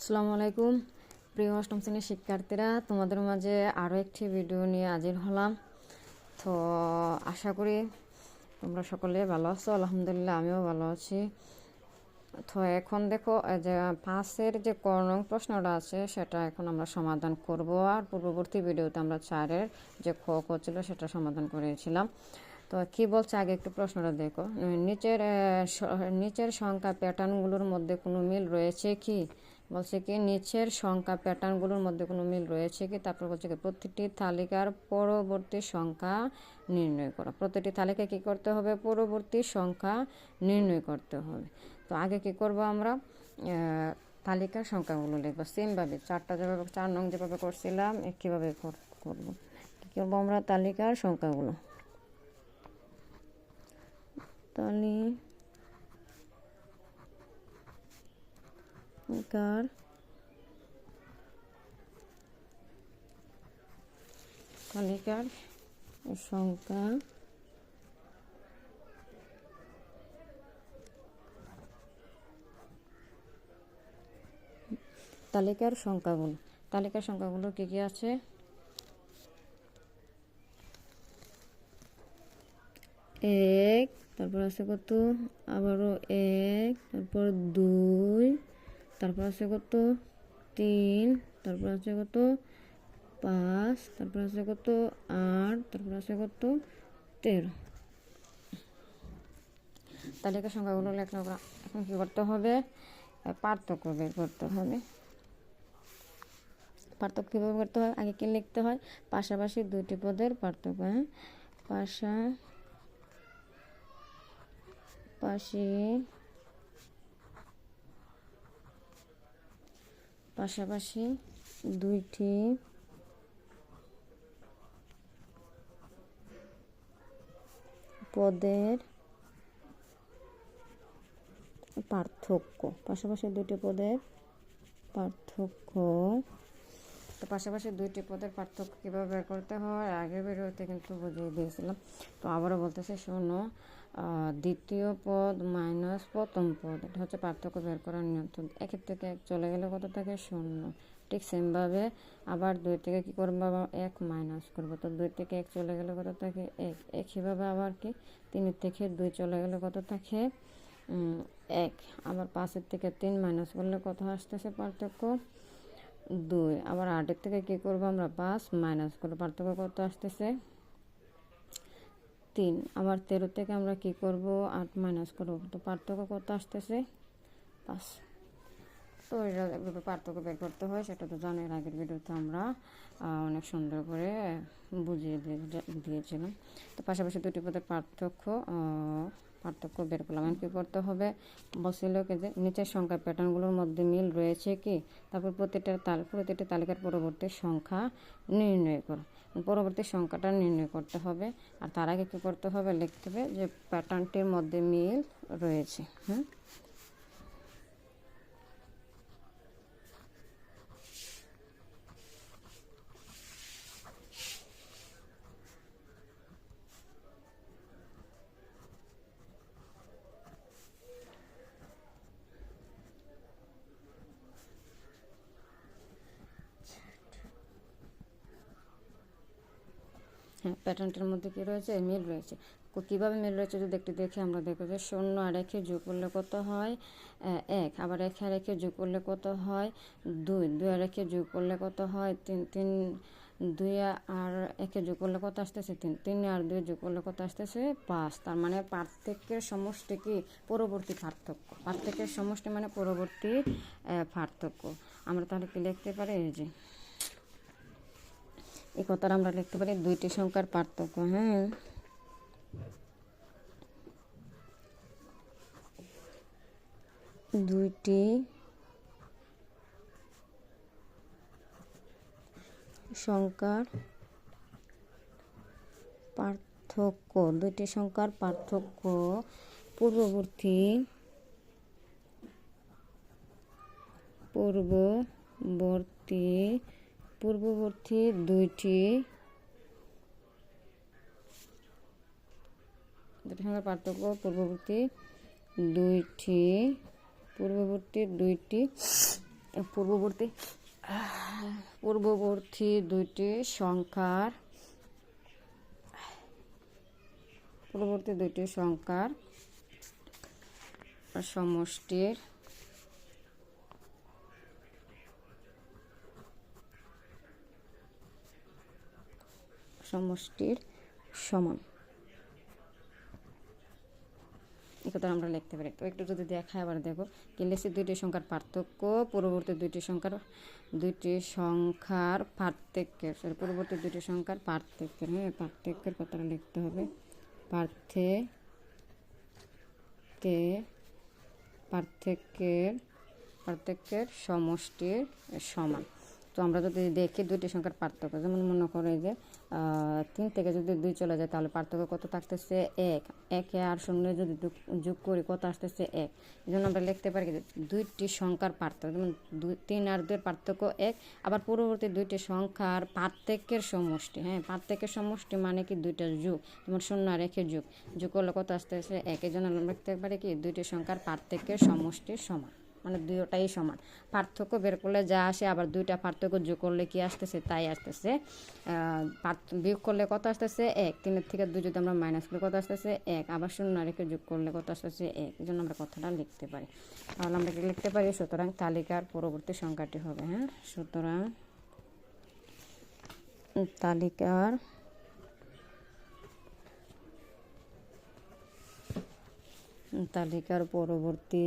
আসসালামু আলাইকুম প্রিয় অষ্টম শ্রেণীর শিক্ষার্থীরা, তোমাদের মাঝে আরও একটি ভিডিও নিয়ে হাজির হলাম। তো আশা করি তোমরা সকলে ভালো আছো। আলহামদুলিল্লাহ আমিও ভালো আছি। তো এখন দেখো যে 5-এর যে ক নং প্রশ্নটা আছে সেটা এখন আমরা সমাধান করব। আর পূর্ববর্তী ভিডিওতে আমরা 4-এর যে খ ছিল সেটা সমাধান করেছিলাম। তো কি বলছে আগে একটু প্রশ্নটা দেখো। নিচের সংখ্যা প্যাটার্নগুলোর মধ্যে কোনো মিল রয়েছে কি? বলছে কি নিচের সংখ্যা প্যাটার্নগুলোর মধ্যে কোনো মিল রয়েছে কি। তারপর বলছে কি প্রতিটি তালিকার পরবর্তী সংখ্যা নির্ণয় করা। প্রতিটি তালিকায় কী করতে হবে? পরবর্তী সংখ্যা নির্ণয় করতে হবে। তো আগে কি করব আমরা তালিকার সংখ্যাগুলো লিখবো সেমভাবে। 4টা যেভাবে 4 নং যেভাবে করছিলাম কীভাবে করবো। কী করবো আমরা? তালিকার সংখ্যাগুলো তালিকার সংখ্যা তালিকার সংখ্যাগুলো কী কী আছে? 1, তারপর আছে কত? আবারও 1, তারপর 2, তারপর আছে কত? 3, তারপর আছে কত? 5, তারপর আছে কত? 8, তারপর আছে কত? 13। তালিকার সংখ্যাগুলো লেখার পর এখন কী করতে হবে? পার্থক্য বের করতে হবে। পার্থক্য কীভাবে করতে হয়? আগে কি লিখতে হয়? পাশাপাশি দুইটি পদের পার্থক্য। পাশাপাশি দুইটি পদের পার্থক্য। পাশাপাশি দুইটি পদের পার্থক্য। তো পাশাপাশি দুইটি পদের পার্থক্য কীভাবে বের করতে হয় আগের ভিডিওতে কিন্তু বুঝিয়ে দিয়েছিলাম। তো আবারও বলতেছে, শোনো, দ্বিতীয় পদ মাইনাস প্রথম পদ, এটা হচ্ছে পার্থক্য বের করার নিয়ম। তো 1 থেকে 1 চলে গেলে কত থাকে? 0। ঠিক সেমভাবে আবার 2 থেকে কী করবো? আবার 1 মাইনাস করবো। তো 2 থেকে 1 চলে গেলে কত থাকে? 1। একইভাবে আবার কি 3 থেকে 2 চলে গেলে কত থাকে? 1। আবার 5 থেকে 3 মাইনাস করলে কত আসতেছে পার্থক্য? 2। আবার 8 থেকে কী করবো আমরা? 5 মাইনাস করবো, পার্থক্য কত আসতেছে? 3। আবার 13 থেকে আমরা কি করব? 8 মাইনাস করবো, তো পার্থক্য কত আসতেছে? 5। তো এটা এভাবে পার্থক্য বের করতে হয়, সেটা তো জানেন। আগের ভিডিওতে আমরা অনেক সুন্দর করে বুঝিয়ে দিয়েছিলাম। তো পাশাপাশি দুটি পদের পার্থক্য বের করলাম। কী করতে হবে? বলছিল কি যে নিচের সংখ্যা প্যাটার্নগুলোর মধ্যে মিল রয়েছে কি। তারপর প্রতিটি তালিকার পরবর্তী সংখ্যা নির্ণয় করো। পরবর্তী সংখ্যাটা নির্ণয় করতে হবে। আর তার আগে কী করতে হবে? লিখতে হবে যে প্যাটার্নটির মধ্যে মিল রয়েছে। প্যাটার্নটির মধ্যে কী রয়েছে? মিল রয়েছে। কীভাবে মিল রয়েছে যদি একটু দেখে আমরা দেখব যে 0 আর 1 যোগ করলে কত হয়? 1। আবার 1 আর 1 যোগ করলে কত হয়? 2। 2 আর 1 যোগ করলে কত হয়? 3। 2 আর 1 যোগ করলে কত আসতেছে? 3। 3 আর 2 যোগ করলে কত আসতেছে? 5। তার মানে পার্থক্যের সমষ্টি কি? পরবর্তী পার্থক্য। পার্থক্যের সমষ্টি মানে পরবর্তী পার্থক্য। আমরা তাহলে কি লিখতে পারি? এই যে এই কথাটা আমরা লিখতে পারি দুইটি সংখ্যার পার্থক্য। দুইটি সংখ্যার পার্থক্য পূর্ববর্তী দুইটি সংখ্যার পার্থক্য পূর্ববর্তী দুইটি পূর্ববর্তী পূর্ববর্তী দুইটি সংখ্যার সমষ্টির সমান। এই কথা আমরা লিখতে পারি। তো একটু যদি দেখায় আবার দেখো কি লিখছি, দুইটি সংখ্যার পার্থক্য পূর্ববর্তী দুইটি সংখ্যার পার্থক্যের পূর্ববর্তী দুইটি সংখ্যার পার্থক্যের, হ্যাঁ, পার্থক্যের কথাটা লিখতে হবে। পার্থক্যের সমষ্টির সমান। তো আমরা যদি দেখি দুইটি সংখ্যার পার্থক্য, যেমন মনে করে যে 3 থেকে যদি 2 চলে যায় তাহলে পার্থক্য কত থাকতেছে 1। 1 আর 0 যদি যোগ করি কত আসতেছে 1। এই জন্য আমরা লিখতে পারি দুইটি সংখ্যার পার্থক্য, যেমন 3 আর 2 পার্থক্য 1। আবার পূর্ববর্তী দুইটি সংখ্যার পার্থক্যের সমষ্টি, হ্যাঁ, পার্থক্যের সমষ্টি মানে কি দুইটা যোগ, যেমন 0 আর 1 যোগ করলে কত আসতেছে 1। এই জন্য আমরা লিখতে পারি কি দুইটি সংখ্যার পার্থক্যের সমষ্টির সমান, মানে দুটোটাই সমান। পার্থক্য বের করলে যা আসে, আবার দুইটা পার্থক্য যোগ করলে কি আসতেছে তাই আসতেছে। বিয়োগ করলে কত আসতেছে 1। 3 থেকে 2 যদি আমরা মাইনাস করলে কত আসতেছে 1। আবার 0 রেখে যোগ করলে কত আসতেছে 1। এই জন্য আমরা কথাটা লিখতে পারি। তাহলে আমরা কি লিখতে পারি, সুতরাং তালিকার পরবর্তী সংখ্যাটি হবে, হ্যাঁ, সুতরাং তালিকার পরবর্তী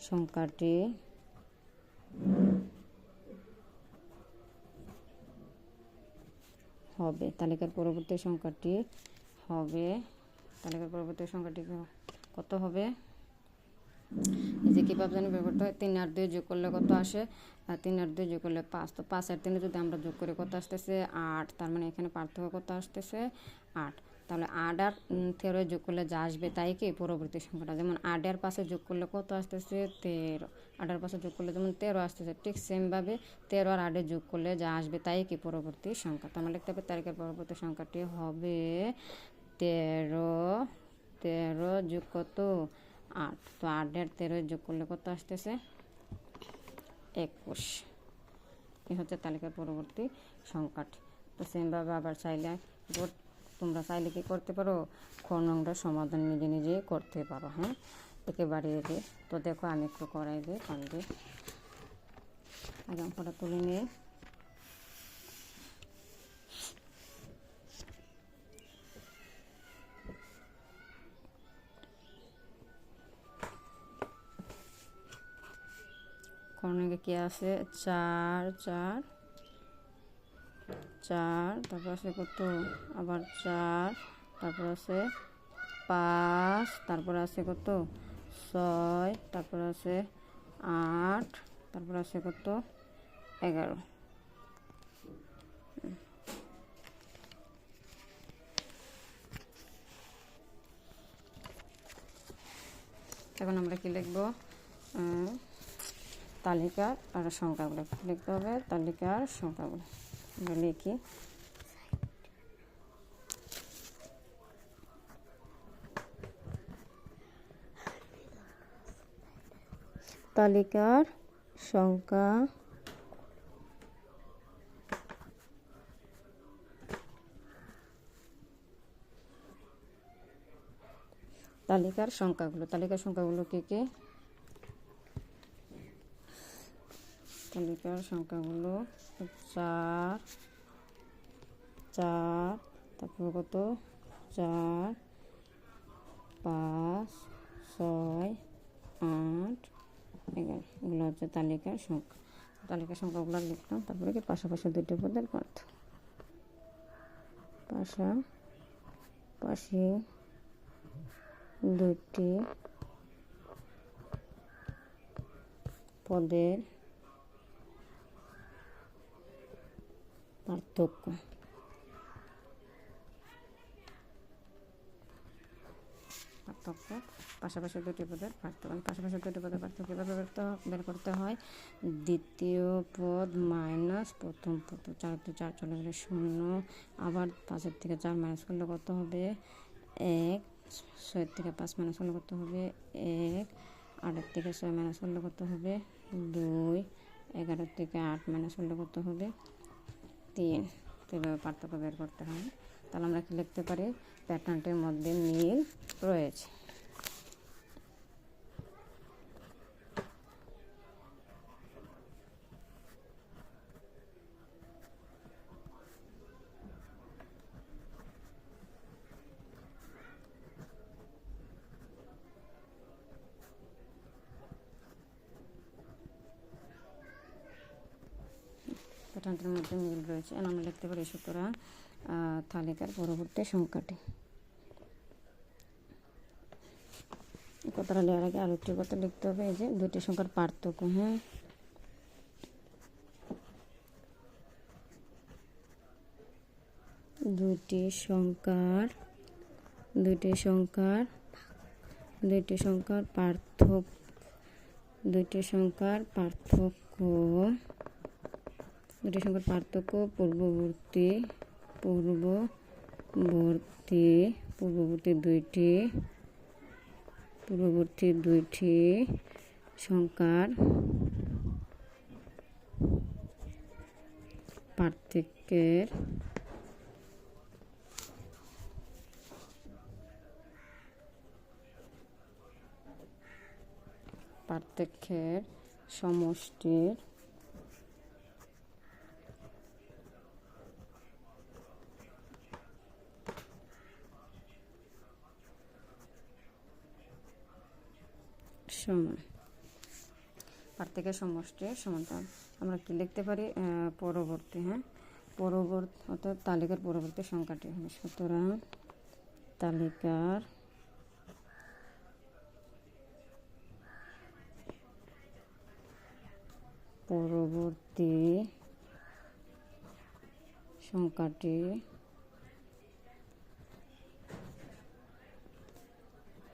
সংখ্যাটি হবে, তালিকার পরবর্তী সংখ্যাটি কত হবে, এই যে কীভাবে জানি বের করতে হয়। 3 আর 2 যোগ করলে কত আসে, 3 আর 2 যোগ করলে 5। তো 5 আর 3 যদি আমরা যোগ করে কত আসতেছে 8। তার মানে এখানে পার্থক্য কত আসতেছে 8। তাহলে 8 আর 13 যোগ করলে যা আসবে তাই কি পরবর্তী সংখ্যাটা, যেমন 8 আর 5 যোগ করলে কত আসতেছে 13। 8 আর 5 যোগ করলে যেমন 13 আসতেছে, ঠিক সেমভাবে 13 আর 8 যোগ করলে যা আসবে তাই কি পরবর্তী সংখ্যা। তো আমরা লিখতে হবে তালিকার পরবর্তী সংখ্যাটি হবে 13 যোগ কত 8। তো 8 আর 13 যোগ করলে কত আসতেছে 21। এই হচ্ছে তালিকার পরবর্তী সংখ্যাটি। তো সেমভাবে আবার তোমরা চাইলে কি করতে পারো, খ নংটার সমাধান নিজে করতে পারো, হ্যাঁ, একে বাড়িয়ে দিয়ে। তো দেখো আমি একটু করাই দিই, আগে অঙ্কটা তুলে নিয়ে কর্ণকে কি আছে 4 4 4, তারপর আছে কত আবার 4, তারপর আছে 5, তারপর আছে কত 6, তারপর আছে 8, তারপর আছে কত 11। এখন আমরা কি লিখবো, তালিকার আর সংখ্যাগুলো লিখতে হবে। তালিকার সংখ্যাগুলো আমরা লিখি, তালিকার সংখ্যা তালিকার সংখ্যাগুলো কি কি, তালিকার সংখ্যাগুলো 4 4, তারপর কত 4 5 6 8 11, এগুলো হচ্ছে তালিকার সংখ্যা। তালিকার সংখ্যাগুলো লিখলাম। তারপরে কি পাশাপাশি দুটো পদের পার্থক্য, পাশাপাশি দুটি পদের পার্থক্য, পাশাপাশি দুটি পদের পার্থক্য। পাশাপাশি দুটি পদের পার্থক্য কীভাবে বের করতে হয়, দ্বিতীয় পদ মাইনাস প্রথম পদ। 4 থেকে 4 চলে গেলে 0, আবার 5 থেকে 4 মাইনাস করলে কত হবে 1, 6 থেকে 5 মাইনাস করলে কত হবে 1, 8 থেকে 6 মাইনাস করলে কত হবে 2, 11 থেকে 8 মাইনাস করলে কত হবে 3। তো এভাবে পার্থক্য বের করতে হবে। তাহলে আমরা কি লিখতে পারি, প্যাটার্নটির মধ্যে মিল রয়েছে। প্যাটার্নটির মধ্যে মিল রয়েছে। এখন আমরা লিখতে পারি সুতরাং তালিকার পরবর্তী সংখ্যাটি। কথাটা লেখার আগে আরও একটি কথা লিখতে হবে, এই যে দুটি সংখ্যার পার্থক্য। হ্যাঁ, দুটি সংখ্যার পার্থক্য পূর্ববর্তী দুইটি সংখ্যার পার্থক্যের সমষ্টির সমান। পার্থক্যের সমষ্টির সমান্তরাল। আমরা কি লিখতে পারি, পরবর্তী। হ্যাঁ, পরবর্তী অর্থাৎ তালিকার পরবর্তী সংখ্যাটি হবে। সুতরাং তালিকার পরবর্তী সংখ্যাটি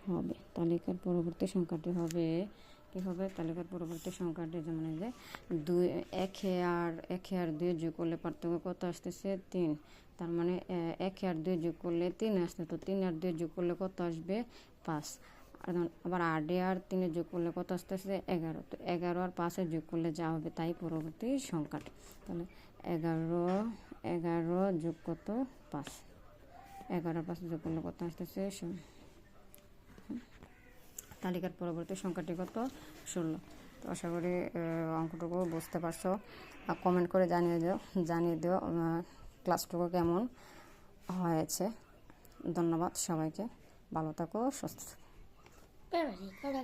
হবে, তালিকার পরবর্তী সংখ্যাটি হবে কি হবে, তালিকার পরবর্তী সংখ্যাটি যেমন এই যে 1 আর 2 যোগ করলে পার্থক্য কত আসতেছে 3। তার মানে 1 আর 2 যোগ করলে 3 আসছে, তো 3 আর 2 যোগ করলে কত আসবে 5। আবার 8 আর 3 যোগ করলে কত আসতেছে 11। তো 11 আর 5 যোগ করলে যা হবে তাই পরবর্তী সংখ্যাটি। তাহলে 11 যোগ কত 5, 11 আর 5 যোগ করলে কত আসতেছে। তালিকার পরবর্তী সংখ্যাটি কত 16। তো আশা করি অঙ্কটুকু বুঝতে পারছো। কমেন্ট করে জানিয়ে দিও ক্লাসটুকু কেমন হয়েছে। ধন্যবাদ সবাইকে, ভালো থাকো, সুস্থ থাকো।